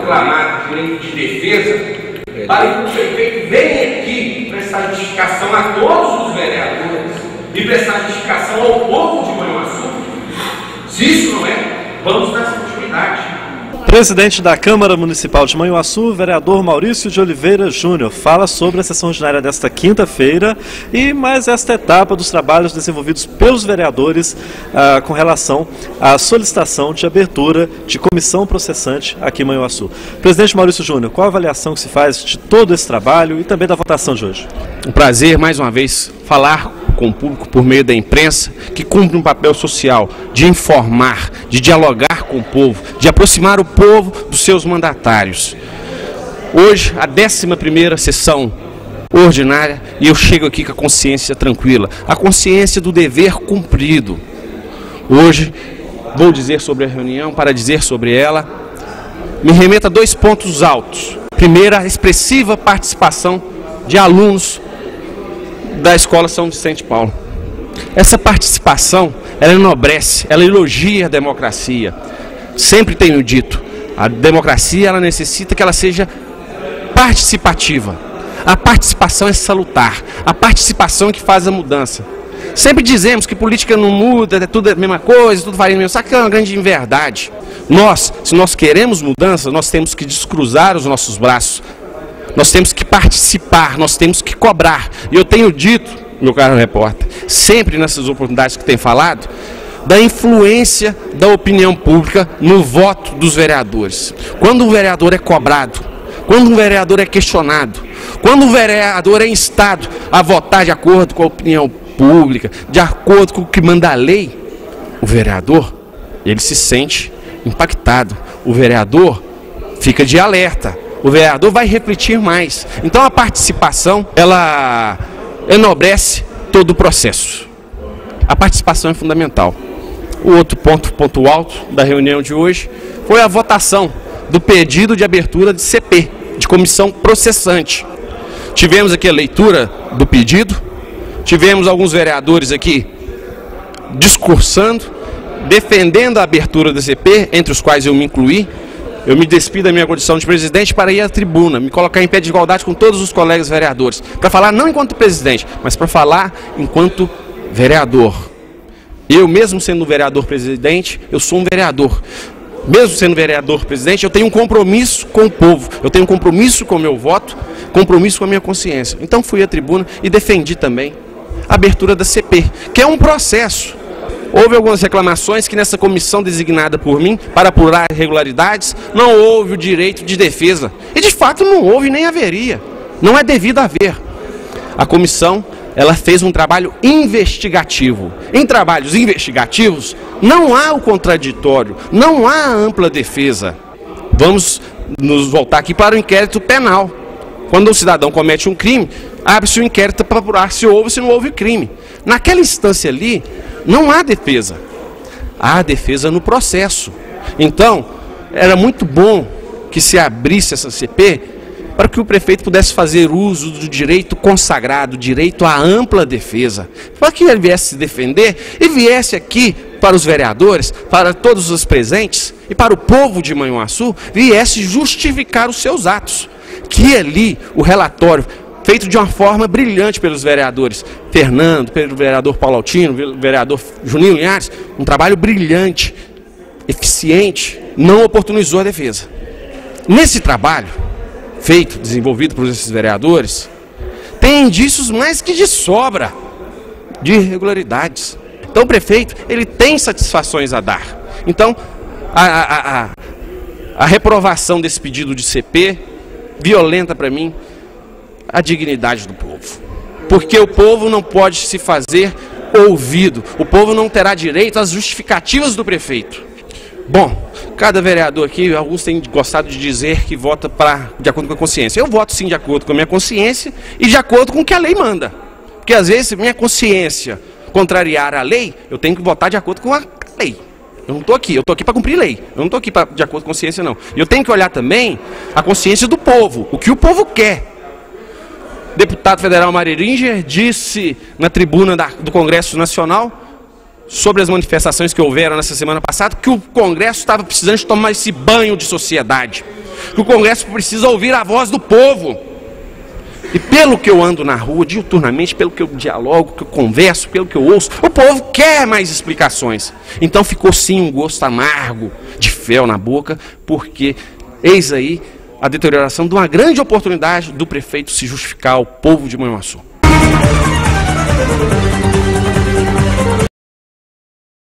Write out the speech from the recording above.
proclamado direito de defesa, para que o prefeito venha aqui prestar justificação a todos os vereadores e prestar justificação ao povo de Manhuaçu. Se isso não é, vamos dar continuidade. Presidente da Câmara Municipal de Manhuaçu, vereador Maurício de Oliveira Júnior, fala sobre a sessão ordinária desta quinta-feira e mais esta etapa dos trabalhos desenvolvidos pelos vereadores com relação à solicitação de abertura de comissão processante aqui em Manhuaçu. Presidente Maurício Júnior, qual a avaliação que se faz de todo esse trabalho e também da votação de hoje? Um prazer, mais uma vez, falar com o público por meio da imprensa, que cumpre um papel social de informar, de dialogar com o povo, de aproximar o povo dos seus mandatários. Hoje, a 11ª sessão ordinária, e eu chego aqui com a consciência tranquila, a consciência do dever cumprido. Hoje, vou dizer sobre a reunião, para dizer sobre ela, me remeta a 2 pontos altos. Primeiro, a expressiva participação de alunos da Escola São Vicente Paulo. Essa participação, ela enobrece, ela elogia a democracia. Sempre tenho dito, a democracia ela necessita que ela seja participativa. A participação é salutar, a participação é que faz a mudança. Sempre dizemos que política não muda, é tudo a mesma coisa, tudo varia no mesmo saco, que é uma grande inverdade. Se nós queremos mudança, nós temos que descruzar os nossos braços. Nós temos que participar, nós temos que cobrar. E eu tenho dito, meu caro repórter, sempre nessas oportunidades que tenho falado, da influência da opinião pública no voto dos vereadores. Quando um vereador é cobrado, quando um vereador é questionado, quando um vereador é instado a votar de acordo com a opinião pública, de acordo com o que manda a lei, o vereador, ele se sente impactado. O vereador fica de alerta. O vereador vai refletir mais. Então a participação, ela enobrece todo o processo. A participação é fundamental. O outro ponto alto da reunião de hoje foi a votação do pedido de abertura de CP, de comissão processante. Tivemos aqui a leitura do pedido, tivemos alguns vereadores aqui discursando, defendendo a abertura da CP, entre os quais eu me incluí. Eu me despido da minha condição de presidente para ir à tribuna, me colocar em pé de igualdade com todos os colegas vereadores, para falar não enquanto presidente, mas para falar enquanto vereador. Eu, mesmo sendo vereador presidente, eu sou um vereador. Mesmo sendo vereador presidente, eu tenho um compromisso com o povo, eu tenho um compromisso com o meu voto, compromisso com a minha consciência. Então fui à tribuna e defendi também a abertura da CP, que é um processo. Houve algumas reclamações que nessa comissão designada por mim para apurar irregularidades não houve o direito de defesa. E de fato não houve nem haveria. Não é devido haver. A comissão, ela fez um trabalho investigativo. Em trabalhos investigativos não há o contraditório, não há a ampla defesa. Vamos nos voltar aqui para o inquérito penal. Quando o cidadão comete um crime, abre-se um inquérito para apurar se houve ou se não houve crime. Naquela instância ali, não há defesa. Há defesa no processo. Então, era muito bom que se abrisse essa CP para que o prefeito pudesse fazer uso do direito consagrado, direito à ampla defesa, para que ele viesse se defender e viesse aqui para os vereadores, para todos os presentes e para o povo de Manhuaçu, viesse justificar os seus atos. Que ali o relatório, feito de uma forma brilhante pelos vereadores Fernando, pelo vereador Paulo Altino, pelo vereador Juninho Linhares, um trabalho brilhante, eficiente, não oportunizou a defesa. Nesse trabalho, feito, desenvolvido por esses vereadores, tem indícios mais que de sobra de irregularidades. Então o prefeito, ele tem satisfações a dar. Então, a reprovação desse pedido de CP violenta para mim a dignidade do povo. Porque o povo não pode se fazer ouvido. O povo não terá direito às justificativas do prefeito. Bom, cada vereador aqui, alguns têm gostado de dizer que vota de acordo com a consciência. Eu voto sim de acordo com a minha consciência e de acordo com o que a lei manda. Porque às vezes, se minha consciência contrariar a lei, eu tenho que votar de acordo com a lei. Eu não estou aqui, eu estou aqui para cumprir lei. Eu não estou aqui de acordo com a consciência, não. E eu tenho que olhar também a consciência do povo, o que o povo quer. O deputado federal Mariringer disse na tribuna do Congresso Nacional, sobre as manifestações que houveram nessa semana passada, que o Congresso estava precisando de tomar esse banho de sociedade. que o Congresso precisa ouvir a voz do povo. E pelo que eu ando na rua, diuturnamente, pelo que eu dialogo, que eu converso, pelo que eu ouço, o povo quer mais explicações. Então ficou sim um gosto amargo de fel na boca, porque eis aí a deterioração de uma grande oportunidade do prefeito se justificar ao povo de Manhuaçu.